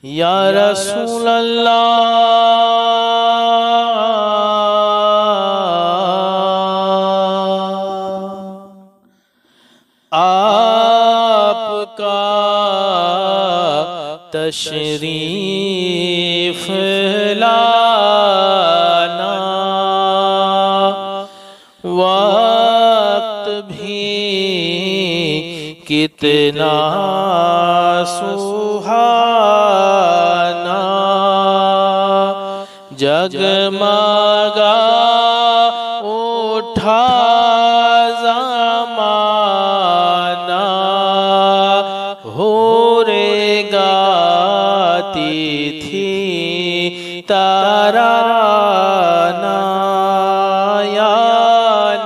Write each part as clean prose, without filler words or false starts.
یا رسول اللہ آپ کا تشریف لانا وقت بھی کتنا سہانا جگمگا اٹھا زمانہ حوریں گاتی تھی ترانہ یا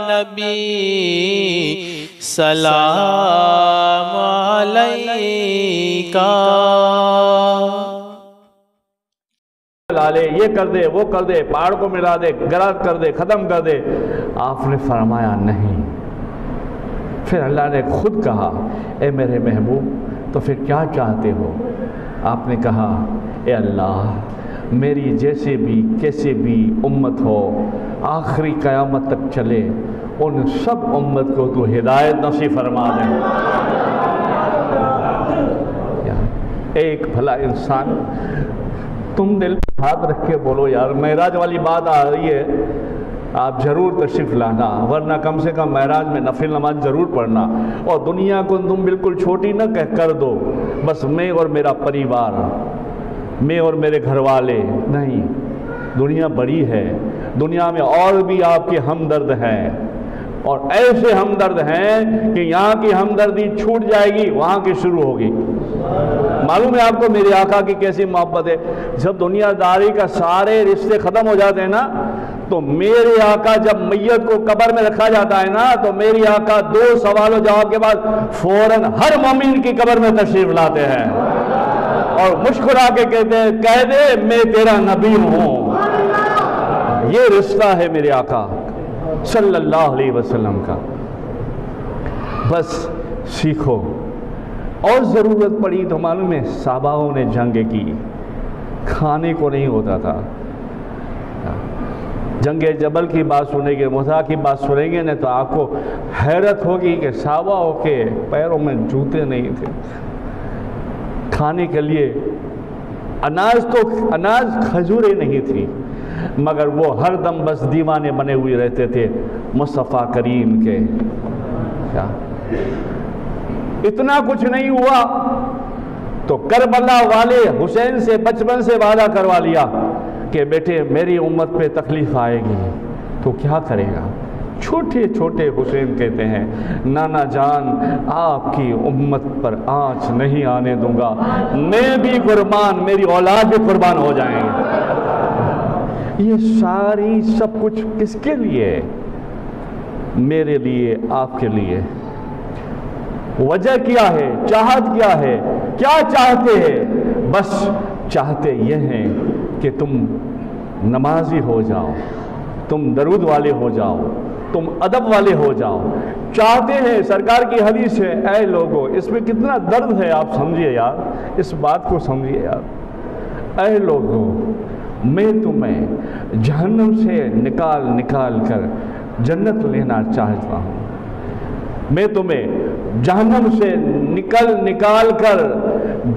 نبی سلام علیکہ یہ کر دے وہ کر دے پہاڑ کو ملا دے غرق کر دے ختم کر دے. آپ نے فرمایا نہیں. پھر اللہ نے خود کہا اے میرے محبوب تو پھر کیا چاہتے ہو؟ آپ نے کہا اے اللہ میری جیسے بھی کیسے بھی امت ہو آخری قیامت تک چلے ان سب امت کو تو ہدایت نصیب فرما دے. ایک بھلا انسان تم دل پہ ہاتھ رکھ کے بولو یار معراج والی بات آ رہی ہے آپ ضرور تشریف لانا ورنہ کم سے کم معراج میں نفل نماز ضرور پڑھنا اور دنیا کو تم بالکل چھوٹی نہ کہہ کر دو بس میں اور میرا پریوار میں اور میرے گھر والے نہیں. دنیا بڑی ہے دنیا میں اور بھی آپ کے ہمدرد ہیں اور ایسے ہمدرد ہیں کہ یہاں کی ہمدردی چھوٹ جائے گی وہاں کی شروع ہوگی. معلوم ہے آپ کو میرے آقا کی کیسی محبت ہے. جب دنیا داری کا سارے رشتے ختم ہو جاتے ہیں نا تو میرے آقا جب میت کو قبر میں رکھا جاتا ہے نا تو میرے آقا 2 سوال و جواب کے بعد فوراً ہر مومن کی قبر میں تشریف لاتے ہیں اور مسکرا کے کہتے ہیں کہہ دے میں تیرا نبی ہوں. یہ رشتہ ہے میرے آقا صلی اللہ علیہ وسلم کا. بس سیکھو. اور ضرورت پڑی تو معلوم ہے صحاباؤں نے جنگ کی کھانے کو نہیں ہوتا تھا. جنگ جبل کی بات سنیں گے موسیٰ کی بات سنیں گے تو آپ کو حیرت ہوگی کہ صحاباؤں کے پیروں میں جوتے نہیں تھے. کھانے کے لیے اناج کھجوریں نہیں تھی مگر وہ ہر دم بس دیوانے بنے ہوئے رہتے تھے مصطفیٰ کریم کے. کیا اتنا کچھ نہیں ہوا تو کربلا والے حسین سے بچپن سے وعدہ کروا لیا کہ بیٹے میری امت پہ تکلیف آئے گی تو کیا کرے گا. چھوٹے چھوٹے حسین کہتے ہیں نانا جان آپ کی امت پر آنچ نہیں آنے دوں گا میں بھی قربان میری اولاد بھی قربان ہو جائیں گے. یہ ساری سب کچھ کس کے لیے؟ میرے لیے آپ کے لیے. وجہ کیا ہے چاہت کیا ہے کیا چاہتے ہیں؟ بس چاہتے یہ ہیں کہ تم نمازی ہو جاؤ تم درود والے ہو جاؤ تم ادب والے ہو جاؤ. چاہتے ہیں سرکار کی حدیث ہے اے لوگو اس میں کتنا درد ہے آپ سمجھیے یار اس بات کو سمجھیے یار. اے لوگو میں تمہیں جہنم سے نکال کر جنت لینا چاہتا ہوں. میں تمہیں جہنم سے نکال کر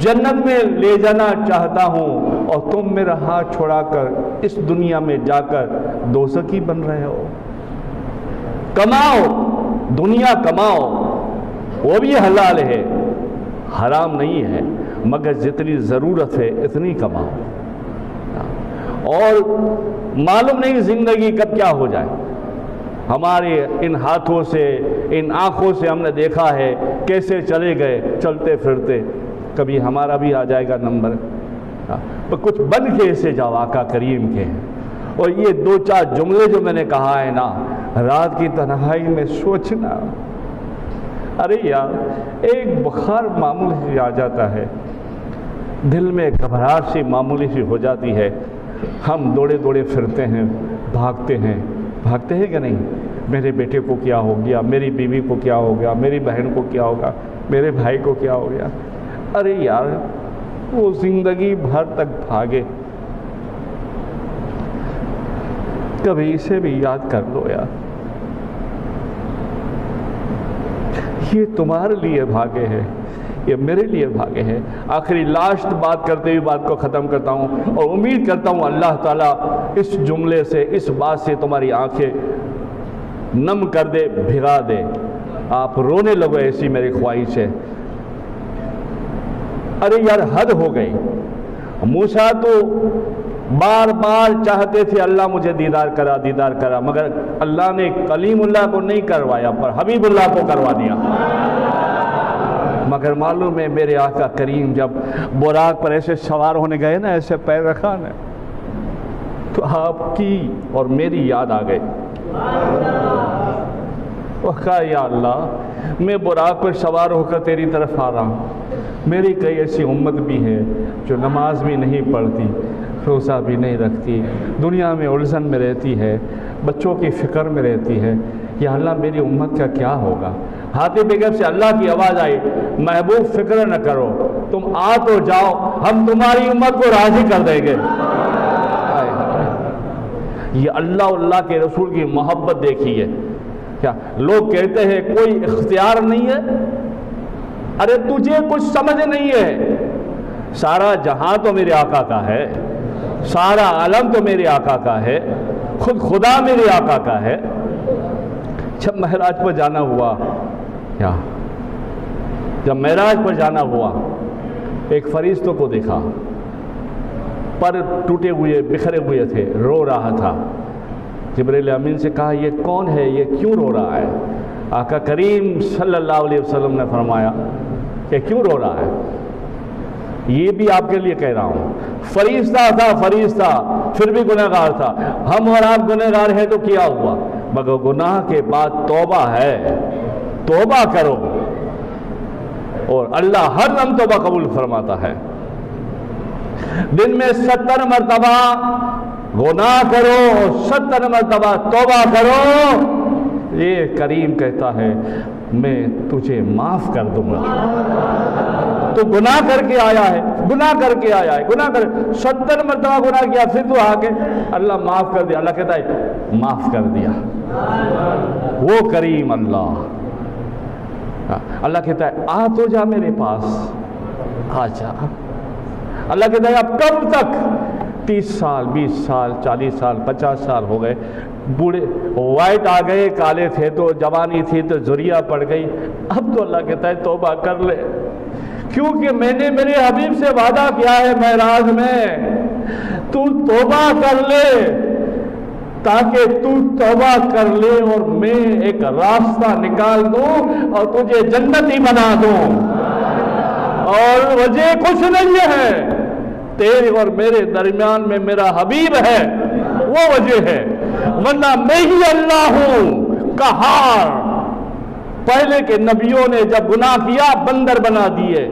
جنت میں لے جانا چاہتا ہوں اور تم میرا ہاتھ چھوڑا کر اس دنیا میں جا کر دوزخی بن رہے ہو. کماؤ دنیا کماؤ وہ بھی حلال ہے حرام نہیں ہے مگر جتنی ضرورت ہے اتنی کماؤ. اور معلوم نہیں زندگی کب کیا ہو جائے. ہمارے ان ہاتھوں سے ان آنکھوں سے ہم نے دیکھا ہے کیسے چلے گئے چلتے پھرتے کبھی ہمارا بھی آ جائے گا نمبر. کچھ بن کے اسے جاؤ آقا کریم کے. اور یہ 2-4 جملے جو میں نے کہا ہے نا رات کی تنہائی میں سوچنا ارے یار ایک بخار معمولی سی آ جاتا ہے دل میں گھبراہٹ سی معمولی سی ہو جاتی ہے ہم دوڑے پھرتے ہیں بھاگتے ہیں کہ نہیں. میرے بیٹے کو کیا ہو گیا میری بیوی کو کیا ہو گیا میری بہن کو کیا ہوگا میرے بھائی کو کیا ہو گیا. ارے یار وہ زندگی بھر تک بھاگے، کبھی اسے بھی یاد کر لو یار، یہ تمہارے لیے بھاگے ہے، یہ میرے لیے بھاگے ہے۔ آخری لاسٹ بات کرتے ہوئے بات کو ختم کرتا ہوں، اور امید کرتا ہوں اللہ تعالیٰ اس جملے سے، اس بات سے تمہاری آنکھیں نم کر دے، بھگا دے، آپ رونے لگو، ایسی میری خواہش ہے۔ ارے یار حد ہو گئی، موسیٰ تو بار بار چاہتے تھے اللہ مجھے دیدار کرا دیدار کرا، مگر اللہ نے کلیم اللہ کو نہیں کروایا، پر حبیب اللہ کو کروا دیا۔ مگر معلوم ہے میرے آقا کریم جب براق پر ایسے سوار ہونے گئے نا، ایسے پیر رکھا نا، تو آپ کی اور میری یاد آ گئی۔ وہ کہا یا اللہ میں براق پر سوار ہو کر تیری طرف آ رہا ہوں، میری کئی ایسی امت بھی ہے جو نماز بھی نہیں پڑھتی، روزہ بھی نہیں رکھتی، دنیا میں الجھن میں رہتی ہے، بچوں کی فکر میں رہتی ہے، یا اللہ میری امت کا کیا ہوگا؟ حاتم بیگم سے اللہ کی آواز آئی، محبوب فکر نہ کرو، تم آ تو جاؤ، ہم تمہاری امت کو راضی کر دیں گے۔ یہ اللہ کے رسول کی محبت دیکھیے۔ کیا لوگ کہتے ہیں کوئی اختیار نہیں ہے؟ ارے تجھے کچھ سمجھ نہیں ہے، سارا جہاں تو میرے آقا کا ہے، سارا عالم تو میرے آقا کا ہے، خود خدا میرے آقا کا ہے۔ جب معراج پر جانا ہوا، جب معراج پر جانا ہوا، ایک فرشتوں کو دیکھا، پر ٹوٹے ہوئے بکھرے ہوئے تھے، رو رہا تھا۔ جبریل امین سے کہا یہ کون ہے، یہ کیوں رو رہا ہے؟ آقا کریم صلی اللہ علیہ وسلم نے فرمایا کہ کیوں رو رہا ہے؟ یہ بھی آپ کے لیے کہہ رہا ہوں، فرشتہ تھا، فرشتہ پھر بھی گنہگار تھا، ہم اور آپ گنہگار ہیں تو کیا ہوا، مگر گناہ کے بعد توبہ ہے، توبہ کرو، اور اللہ ہر دم توبہ قبول فرماتا ہے۔ دن میں 70 مرتبہ گناہ کرو، 70 مرتبہ توبہ کرو، یہ کریم کہتا ہے میں تجھے معاف کر دوں گا۔ تو گناہ کر کے آیا ہے، گناہ کر کے آیا ہے، گناہ کر 70 مرتبہ گناہ کیا، پھر تو آ کے اللہ معاف کر دیا، اللہ کہتا ہے معاف کر دیا۔ وہ کریم اللہ کہتا ہے آ تو جا میرے پاس، آ جا۔ اللہ کہتا ہے اب کب تک؟ 30 سال 20 سال 40 سال 50 سال ہو گئے، بوڑھے وائٹ آ گئے، کالے تھے تو جوانی تھی تو ذریعہ پڑ گئی، اب تو اللہ کہتا ہے توبہ کر لے، کیونکہ میں نے میرے حبیب سے وعدہ کیا ہے معراج میں، تو توبہ کر لے، تاکہ تو توبہ کر لے اور میں ایک راستہ نکال دوں اور تجھے جنتی بنا دوں۔ اور وجہ کچھ نہیں ہے، تیرے اور میرے درمیان میں میرا حبیب ہے، وہ وجہ ہے، ورنہ میں ہی اللہ ہوں قہار۔ پہلے کے نبیوں نے جب گناہ کیا بندر بنا دیے،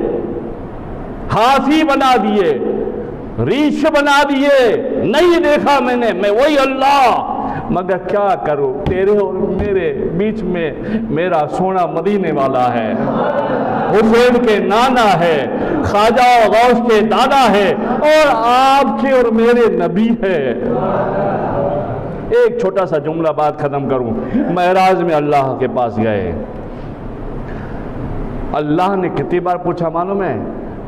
ہاتھی بنا دیے، ریچھ بنا دیے، نہیں دیکھا میں نے، میں وہی اللہ، مگر کیا کروں، تیرے اور میرے بیچ میں میرا سونا مدینے والا ہے، حسین کے نانا ہے، خواجہ غوث کے دادا ہے، اور آپ کے اور میرے نبی ہے۔ ایک چھوٹا سا جملہ بات ختم کروں، معراج میں اللہ کے پاس گئے، اللہ نے کتنی بار پوچھا معلوم ہے؟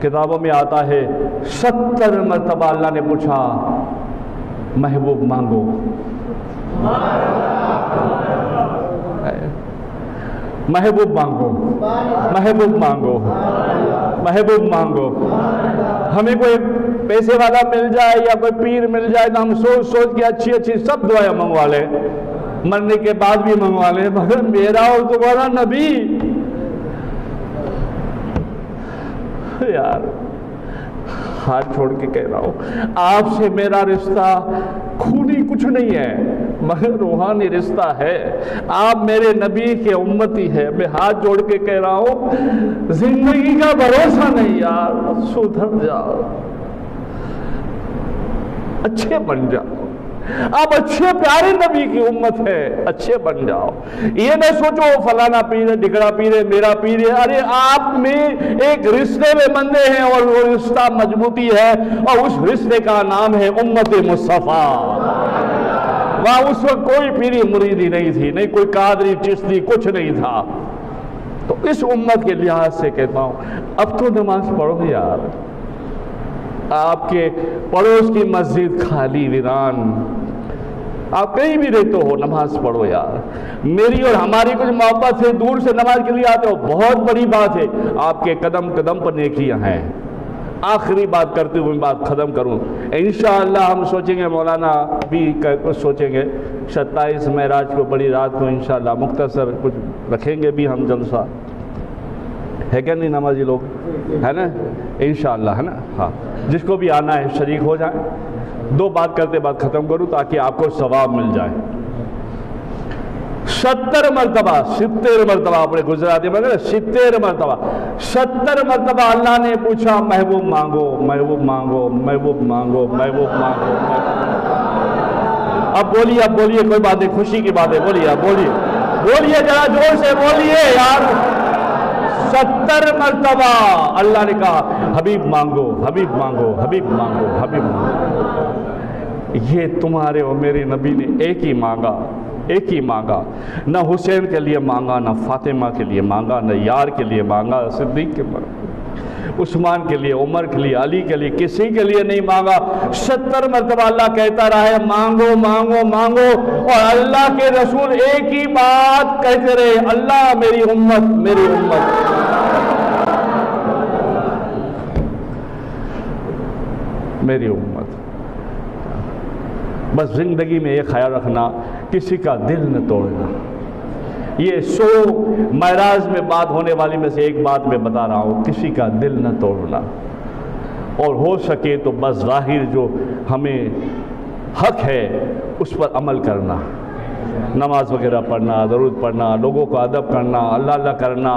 کتابوں میں آتا ہے 70 مرتبہ اللہ نے پوچھا محبوب مانگو، محبوب مانگو، محبوب مانگو، محبوب مانگو۔ ہمیں کوئی پیسے والا مل جائے یا کوئی پیر مل جائے تو ہم سوچ سوچ کے اچھی اچھی سب دعائیں منگوا لیں، مرنے کے بعد بھی منگوا لیں، مگر میرا اور تمہارا نبی، یار ہاتھ چھوڑ کے کہہ رہا ہوں، آپ سے میرا رشتہ خونی کچھ نہیں ہے مگر روحانی رشتہ ہے، آپ میرے نبی کے امتی ہے، میں ہاتھ جوڑ کے کہہ رہا ہوں زندگی کا بھروسہ نہیں یار، سدھر جاؤ، اچھے بن جاؤ، آپ اچھے پیارے نبی کی امت ہے، اچھے بن جاؤ۔ یہ نہ سوچو فلانا پیر ہے، ڈگڑا پیر ہے، میرا پیر ہے۔ ارے آپ میں ایک رشتے میں بندے ہیں اور وہ رشتہ مضبوطی ہے، اور اس رشتے کا نام ہے امت مصطفیٰ۔ وہاں اس وقت کوئی پیری مریدی نہیں تھی، نہیں کوئی قادری چشتی، کچھ نہیں تھا۔ تو اس امت کے لحاظ سے کہتا ہوں اب تو نماز پڑھو یار۔ آپ کے پڑوس کی مسجد خالی ویران، آپ کہیں بھی رہتے ہو نماز پڑھو یار۔ میری اور ہماری کچھ محبت ہے، دور سے نماز کے لیے آتے ہو، بہت بڑی بات ہے۔ آپ کے قدم قدم پر نیکیاں ہیں۔ آخری بات کرتے ہوئے بات ختم کروں، انشاءاللہ ہم سوچیں گے، مولانا بھی کچھ سوچیں گے، 27 معراج کو بڑی رات کو انشاءاللہ مختصر کچھ رکھیں گے بھی ہم جلسہ، ہے کیا نہیں نمازی لوگ، ہے نا انشاءاللہ، ہے نا؟ ہاں، جس کو بھی آنا ہے شریک ہو جائیں۔ دو بات کرتے بات ختم کروں تاکہ آپ کو ثواب مل جائے۔ 70 مرتبہ 70 مرتبہ اپنے گجراتی میں 70 مرتبہ 70 مرتبہ اللہ نے پوچھا محبوب مانگو، محبوب مانگو، محبوب مانگو، محبوب مانگو۔ اب بولیے کوئی بات نہیں، خوشی کی بات ہے، بولیے ذرا زور سے بولیے یار۔ 70 مرتبہ اللہ نے کہا حبیب مانگو، حبیب مانگو، حبیب مانگو، حبیب مانگو۔ یہ تمہارے اور میرے نبی نے ایک ہی مانگا، نہ حسین کے لیے مانگا، نہ فاطمہ کے لیے مانگا، نہ یار کے لیے مانگا، صدیق کے عثمان کے لیے، عمر کے لیے، علی کے لیے، کسی کے لیے نہیں مانگا۔ 70 مرتبہ اللہ کہتا رہا ہے مانگو مانگو مانگو، اور اللہ کے رسول ایک ہی بات کہتے رہے، اللہ میری امت، میری امت۔ میری امت۔ بس زندگی میں یہ خیال رکھنا کسی کا دل نہ توڑنا۔ یہ 100 معراج میں بات ہونے والی میں سے ایک بات میں بتا رہا ہوں، کسی کا دل نہ توڑنا، اور ہو سکے تو بس ظاہر جو ہمیں حق ہے اس پر عمل کرنا، نماز وغیرہ پڑھنا، درود پڑھنا، لوگوں کو ادب کرنا، اللہ اللہ کرنا،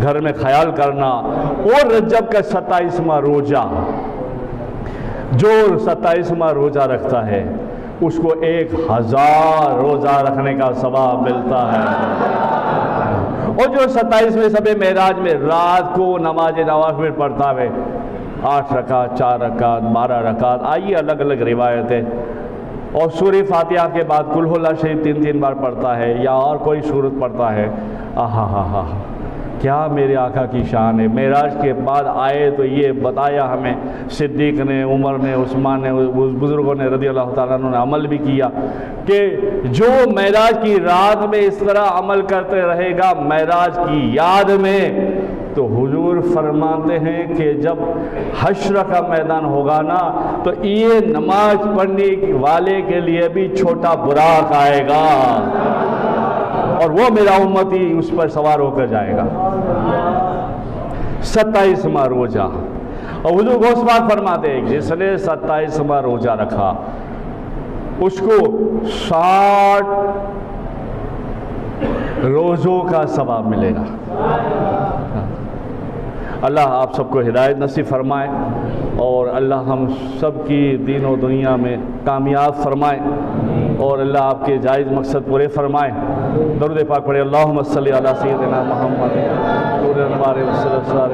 گھر میں خیال کرنا۔ اور رجب کا 27واں روزہ، جو 27واں روزہ رکھتا ہے اس کو 1000 روزہ رکھنے کا ثواب ملتا ہے۔ اور جو 27ویں شب معراج میں رات کو نماز نوافل پڑھتا ہے، 8 رکعت، 4 رکعت، 12 رکعت، آئیے الگ الگ روایتیں، اور سورہ فاتحہ کے بعد قل اللہ شریف 3 بار پڑھتا ہے، یا اور کوئی سورت پڑھتا ہے۔ آہا کیا میرے آقا کی شان ہے۔ معراج کے بعد آئے تو یہ بتایا ہمیں، صدیق نے، عمر نے، عثمان نے، بزرگوں نے رضی اللہ تعالیٰ عنہ نے عمل بھی کیا، کہ جو معراج کی رات میں اس طرح عمل کرتے رہے گا معراج کی یاد میں، تو حضور فرماتے ہیں کہ جب حشر کا میدان ہوگا نا، تو یہ نماز پڑھنے والے کے لیے بھی چھوٹا براق آئے گا، اور وہ میرا امتی اس پر سوار ہو کر جائے گا۔ 27واں روزہ، اور حضور غوث پاک فرماتے ہیں جس نے 27واں روزہ رکھا اس کو 60 روزوں کا ثواب ملے گا۔ اللہ آپ سب کو ہدایت نصیب فرمائے، اور اللہ ہم سب کی دین و دنیا میں کامیاب فرمائے، اور اللہ آپ کے جائز مقصد پورے فرمائے۔ درود پاک پڑھے، اللہم صلی علی سیدنا محمد صلی اللہ علیہ وسلم۔